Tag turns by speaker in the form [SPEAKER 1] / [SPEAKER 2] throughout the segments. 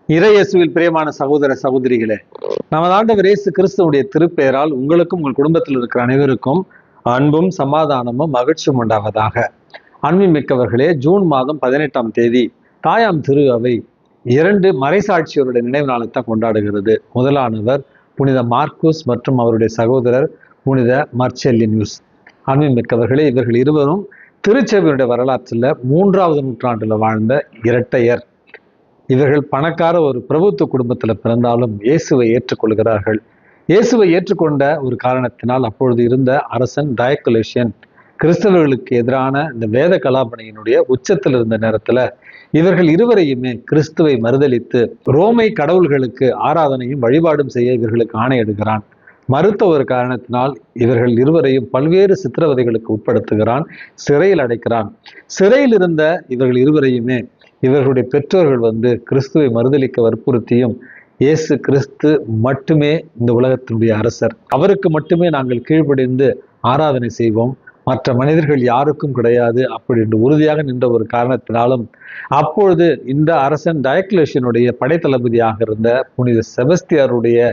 [SPEAKER 1] இறையேசுவில் பிரியமான சகோதர சகோதரிகளே, நமது ஆண்டவர் இயேசு கிறிஸ்துவுடைய திருப்பெயரால் உங்களுக்கும் உங்கள் குடும்பத்தில் இருக்கிற அனைவருக்கும் அன்பும் சமாதானமும் மகிழ்ச்சியும் உண்டாவதாக. அன்பின் மிக்கவர்களே, ஜூன் மாதம் 18ஆம் தேதி தாயாம் திரு அவை 2 மறைசாட்சியருடைய நினைவு நாளைத்தான் கொண்டாடுகிறது. முதலானவர் புனித மார்க்குஸ் மற்றும் அவருடைய சகோதரர் புனித மர்ச்செல்லினியூஸ். அன்பின் மிக்கவர்களே, இவர்கள் இருவரும் திருச்சபையுடைய வரலாற்றில் 3வது நூற்றாண்டுல வாழ்ந்த இரட்டையர். இவர்கள் பணக்கார ஒரு பிரபுத்துவ குடும்பத்தில் பிறந்தாலும் இயேசுவை ஏற்றுக்கொள்கிறார்கள். இயேசுவை ஏற்றுக்கொண்ட ஒரு காரணத்தினால் அப்பொழுது இருந்த அரசன் டயக்குலேஷியன் கிறிஸ்தவர்களுக்கு எதிரான இந்த வேத கலாபனையினுடைய உச்சத்தில் இருந்த நேரத்துல இவர்கள் இருவரையுமே கிறிஸ்துவை மறுதலித்து ரோமை கடவுள்களுக்கு ஆராதனையும் வழிபாடும் செய்ய இவர்களுக்கு ஆணையிடுகிறான். மறுத்த ஒரு காரணத்தினால் இவர்கள் இருவரையும் பல்வேறு சித்திரவதைகளுக்கு உட்படுத்துகிறான், சிறையில் அடைக்கிறான். சிறையில் இருந்த இவர்கள் இருவரையுமே இவர்களுடைய பெற்றோர்கள் கிறிஸ்துவை மறுதலிக்க வற்புறுத்தியும், இயேசு கிறிஸ்து மட்டுமே இந்த உலகத்தினுடைய அரசர், அவருக்கு மட்டுமே நாங்கள் கீழ்ப்படிந்து ஆராதனை செய்வோம், மற்ற மனிதர்கள் யாருக்கும் கிடையாது அப்படின்னு உறுதியாக நின்ற ஒரு காரணத்தினாலும் அப்பொழுது இந்த அரசன் டயக்லேஷியனுடைய படைத்தளபதியாக இருந்த புனித செபஸ்தியாருடைய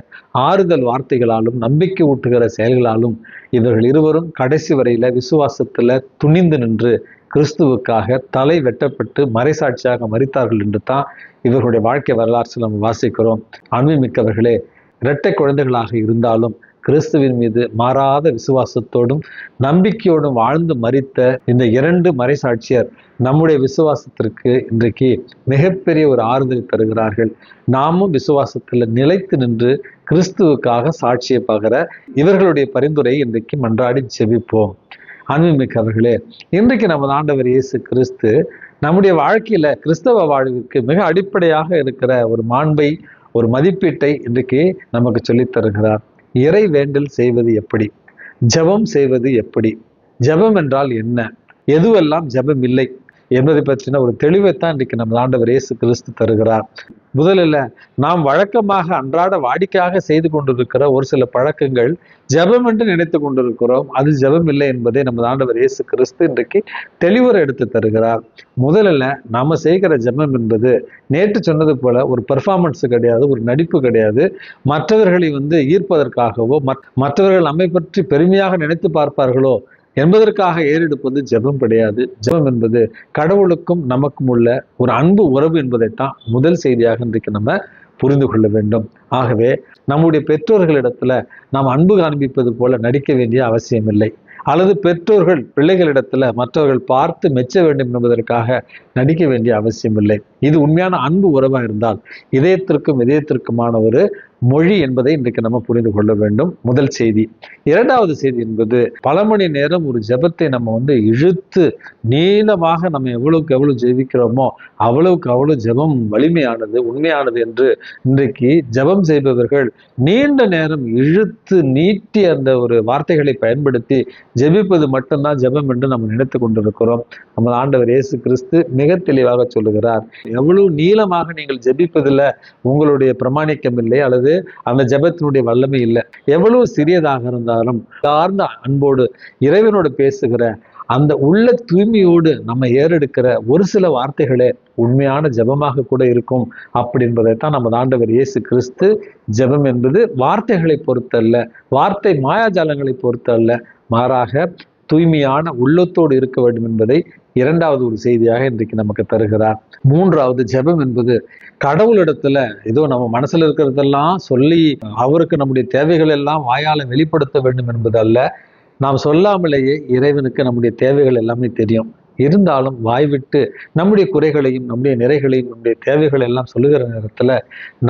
[SPEAKER 1] ஆறுதல் வார்த்தைகளாலும் நம்பிக்கை ஊட்டுகிற செயல்களாலும் இவர்கள் இருவரும் கடைசி வரையில விசுவாசத்துல துணிந்து நின்று கிறிஸ்துவுக்காக தலை வெட்டப்பட்டு மறைசாட்சியாக மரித்தார்கள் என்று தான் இவர்களுடைய வாழ்க்கை வரலாற்றில் நம்ம வாசிக்கிறோம். அன்புமிக்கவர்களே, இரட்டை குழந்தைகளாக இருந்தாலும் கிறிஸ்துவின் மீது மாறாத விசுவாசத்தோடும் நம்பிக்கையோடும் வாழ்ந்து மரித்த இந்த 2 மறைசாட்சியர் நம்முடைய விசுவாசத்திற்கு இன்றைக்கு மிகப்பெரிய ஒரு ஆறுதலை தருகிறார்கள். நாமும் விசுவாசத்தில் நிலைத்து நின்று கிறிஸ்துவுக்காக சாட்சியை பகர இவர்களுடைய பரிந்துரையை இன்றைக்கு மன்றாடி ஜெபிப்போம். அன்புமிக்கவர்களே, இன்றைக்கு நமது ஆண்டவர் இயேசு கிறிஸ்து நம்முடைய வாழ்க்கையில கிறிஸ்தவ வாழ்வுக்கு மிக அடிப்படையாக இருக்கிற ஒரு மாண்பை, ஒரு மதிப்பீட்டை இன்றைக்கு நமக்கு சொல்லித் தருகிறார். இறை வேண்டல் செய்வது எப்படி, ஜெபம் செய்வது எப்படி, ஜெபம் என்றால் என்ன, எதுவெல்லாம் ஜெபம் இல்லை என்பதை பற்றின ஒரு தெளிவைத்தான் இன்றைக்கு நம்ம ஆண்டவர் இயேசு கிறிஸ்து தருகிறார். முதலில் நாம் வழக்கமாக அன்றாட வாடிக்கையாக செய்து கொண்டிருக்கிற ஒரு சில பழக்கங்கள் ஜெபம் என்று நினைத்து கொண்டிருக்கிறோம், அது ஜெபம் இல்லை என்பதை நம்ம ஆண்டவர் இயேசு கிறிஸ்து இன்றைக்கு தெளிவுரை எடுத்து தருகிறார். முதலில் நாம செய்கிற ஜெபம் என்பது நேற்று சொன்னது போல ஒரு பெர்ஃபார்மன்ஸ் கிடையாது, ஒரு நடிப்பு கிடையாது, மற்றவர்களை ஈர்ப்பதற்காகவோ மற்றவர்கள் நம்மை பற்றி பெருமையாக நினைத்து பார்ப்பார்களோ என்பதற்காக ஏறெடுப்பது ஜெபம் கிடையாது. ஜெபம் என்பது கடவுளுக்கும் நமக்கும் உள்ள ஒரு அன்பு உறவு என்பதைத்தான் முதல் செய்தியாக இன்றைக்கு நம்ம புரிந்து கொள்ள வேண்டும். ஆகவே நம்முடைய பெற்றோர்களிடத்துல நாம் அன்பு காண்பிப்பது போல நடிக்க வேண்டிய அவசியம் இல்லை, அல்லது பெற்றோர்கள் பிள்ளைகளிடத்துல மற்றவர்கள் பார்த்து மெச்ச வேண்டும் என்பதற்காக நடிக்க வேண்டிய அவசியம் இல்லை. இது உண்மையான அன்பு உறவா இருந்தால் இதயத்திற்கும் இதயத்திற்குமான ஒரு மொழி என்பதை இன்றைக்கு நம்ம புரிந்து கொள்ள வேண்டும். முதல் செய்தி. இரண்டாவது செய்தி என்பது பல மணி நேரம் ஒரு ஜெபத்தை நம்ம இழுத்து நீளமாக நம்ம எவ்வளவுக்கு எவ்வளவு ஜெபிக்கிறோமோ அவ்வளவுக்கு அவ்வளவு ஜெபம் வலிமையானது, உண்மையானது என்று இன்றைக்கு ஜெபம் செய்பவர்கள் நீண்ட நேரம் இழுத்து நீட்டி அந்த ஒரு வார்த்தைகளை பயன்படுத்தி ஜெபிப்பது மட்டும்தான் ஜெபம் என்று நம்ம நினைத்து கொண்டிருக்கிறோம். நம்ம ஆண்டவர் இயேசு கிறிஸ்து மிக தெளிவாக சொல்லுகிறார், எவ்வளவு நீளமாக நீங்கள் ஜெபிப்பதில் உங்களுடைய பிரமாணிக்கம் இல்லை, அல்லது அந்த ஜெபத்தினுடைய வல்லமை இல்லை. எவ்வளவு சிறியதாக இருந்தாலும் சார்ந்த அன்போடு இறைவனோடு பேசுகிற அந்த உள்ள தூய்மையோடு நம்ம ஏறெடுக்கிற ஒரு சில வார்த்தைகளே உண்மையான ஜெபமாக கூட இருக்கும். அப்படி என்பதைத்தான் நம்ம ஆண்டவர் இயேசு கிறிஸ்து ஜெபம் என்பது வார்த்தைகளை பொறுத்தல்ல, வார்த்தை மாயாஜாலங்களை பொறுத்தல்ல, மாறாக தூய்மையான உள்ளத்தோடு இருக்க வேண்டும் என்பதை இரண்டாவது ஒரு செய்தியாக இன்றைக்கு நமக்கு தருகிறார். மூன்றாவது, ஜெபம் என்பது கடவுளிடத்துல ஏதோ நம்ம மனசுல இருக்கிறதெல்லாம் சொல்லி அவருக்கு நம்முடைய தேவைகள் எல்லாம் வாயால வெளிப்படுத்த வேண்டும் என்பது அல்ல. நாம் சொல்லாமலேயே இறைவனுக்கு நம்முடைய தேவைகள் எல்லாமே தெரியும். இருந்தாலும் வாய்விட்டு நம்முடைய குறைகளையும் நம்முடைய நிறைகளையும் நம்முடைய தேவைகள் எல்லாம் சொல்லுகிற நேரத்துல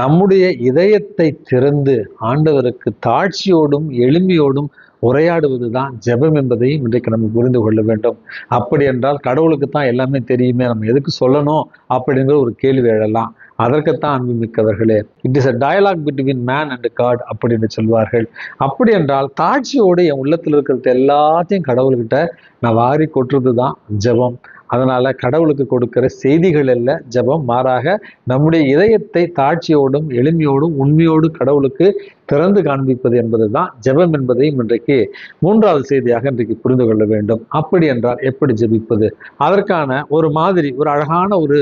[SPEAKER 1] நம்முடைய இதயத்தை திறந்து ஆண்டவருக்கு தாட்சியோடும் எளிமையோடும் உரையாடுவதுதான் ஜெபம் என்பதையும் இன்றைக்கு நம்ம புரிந்து கொள்ள வேண்டும். அப்படி என்றால் கடவுளுக்கு தான் எல்லாமே தெரியுமே, நம்ம எதுக்கு சொல்லணும் அப்படிங்கிற ஒரு கேள்வி எழலாம். அதற்குத்தான் அன்புமிக்கவர்களே, it is a dialogue between man and God அப்படின்னு சொல்வார்கள். அப்படி என்றால் தாட்சியோடு என் உள்ளத்தில் இருக்கிறது எல்லாத்தையும் கடவுள்கிட்ட நான் வாரி கொட்டுறது தான் ஜெபம். அதனால கடவுளுக்கு கொடுக்கிற செய்திகள் அல்ல ஜெபம், மாறாக நம்முடைய இதயத்தை தாட்சியோடும் எளிமையோடும் உண்மையோடு கடவுளுக்கு திறந்து காண்பிப்பது என்பதுதான் ஜெபம் என்பதையும் இன்றைக்கு மூன்றாவது செய்தியாக இன்றைக்கு புரிந்து கொள்ள வேண்டும். அப்படி என்றால் எப்படி ஜெபிப்பது, அதற்கான ஒரு மாதிரி, ஒரு அழகான ஒரு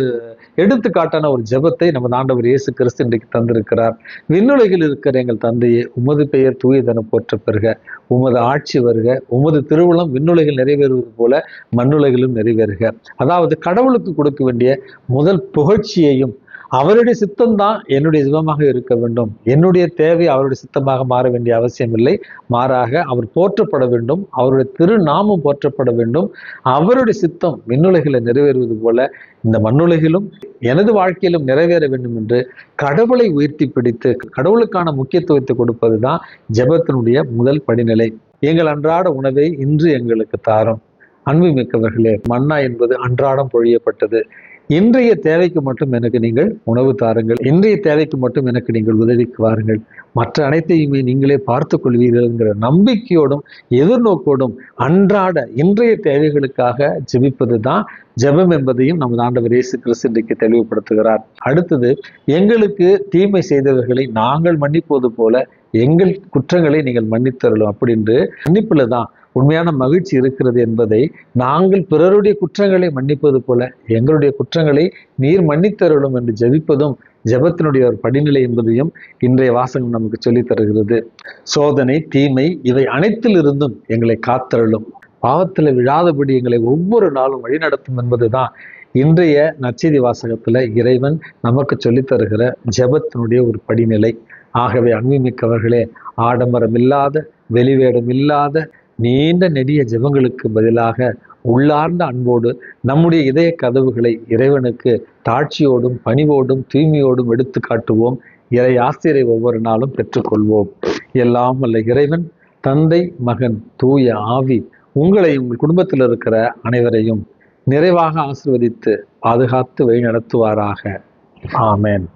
[SPEAKER 1] எடுத்துக்காட்டான ஒரு ஜெபத்தை நமது ஆண்டவர் இயேசு கிறிஸ்து இன்றைக்கு தந்திருக்கிறார். விண்ணுலகில் இருக்கிற எங்கள் தந்தையே, உமது பெயர் தூயதென போற்ற பெறுக, உமது ஆட்சி வருக, உமது திருவுளம் விண்ணுலகில் நிறைவேறுவது போல மண்ணுலகிலும் நிறைவேறுக. அதாவது கடவுளுக்கு கொடுக்க வேண்டிய முதல் புகழ்ச்சியையும், அவருடைய சித்தம் தான் என்னுடைய சிவமாக இருக்க வேண்டும், என்னுடைய தேவை அவருடைய சித்தமாக மாற வேண்டிய அவசியம் இல்லை, மாறாக அவர் போற்றப்பட வேண்டும், அவருடைய திருநாமம் போற்றப்பட வேண்டும், அவருடைய சித்தம் விண்ணுலகில நிறைவேறுவது போல இந்த மண்ணுலகிலும் எனது வாழ்க்கையிலும் நிறைவேற வேண்டும் என்று கடவுளை உயர்த்தி பிடித்து கடவுளுக்கான முக்கியத்துவத்தை கொடுப்பது தான் ஜெபத்தினுடைய முதல் படிநிலை. எங்கள் அன்றாட உணவை இன்று எங்களுக்கு தாரும். அன்பு மிக்கவர்களே, மன்னா என்பது அன்றாடம் பொழியப்பட்டது. இன்றைய தேவைக்கு மட்டும் எனக்கு நீங்கள் உணவு தாருங்கள், இன்றைய தேவைக்கு மட்டும் எனக்கு நீங்கள் உதவிக்கு வாருங்கள், மற்ற அனைத்தையுமே நீங்களே பார்த்து கொள்வீர்கள்ங்கிற நம்பிக்கையோடும் எதிர்நோக்கோடும் அன்றாட இன்றைய தேவைகளுக்காக ஜெபிப்பது தான் ஜெபம் என்பதையும் நமது ஆண்டவர் இயேசு கிறிஸ்து இன்றைக்கு தெளிவுபடுத்துகிறார். அடுத்தது, எங்களுக்கு தீமை செய்தவர்களை நாங்கள் மன்னிப்பது போல எங்கள் குற்றங்களை நீங்கள் மன்னித்தருளும். அப்படின்று மன்னிப்புல தான் உண்மையான மகிழ்ச்சி இருக்கிறது என்பதை, நாங்கள் பிறருடைய குற்றங்களை மன்னிப்பது போல எங்களுடைய குற்றங்களை நீர் மன்னித்தருளும் என்று ஜெபிப்பதும் ஜெபத்தினுடைய ஒரு படிநிலை என்பதையும் இன்றைய வாசகம் நமக்கு சொல்லித் தருகிறது. சோதனை, தீமை இவை அனைத்திலிருந்தும் எங்களை காத்தருளும், பாவத்தில் விழாதபடி எங்களை ஒவ்வொரு நாளும் வழிநடத்தும் என்பதுதான் இன்றைய நற்செய்தி வாசகத்துல இறைவன் நமக்கு சொல்லித் தருகிற ஜெபத்தினுடைய ஒரு படிநிலை. ஆகவே அன்புமிக்கவர்களே, ஆடம்பரம் இல்லாத, வெளிவேடம் இல்லாத நீண்ட நெடிய ஜெபங்களுக்கு பதிலாக உள்ளார்ந்த அன்போடு நம்முடைய இதய கதவுகளை இறைவனுக்கு தாட்சியோடும் பணிவோடும் தூய்மையோடும் எடுத்து காட்டுவோம். இறை ஆசிரியரை ஒவ்வொரு நாளும் பெற்றுக்கொள்வோம். எல்லாம் வல்ல இறைவன், தந்தை, மகன், தூய ஆவி உங்களை உங்கள் குடும்பத்தில் இருக்கிற அனைவரையும் நிறைவாக ஆசீர்வதித்து பாதுகாத்து வழி நடத்துவாராக. ஆமென்.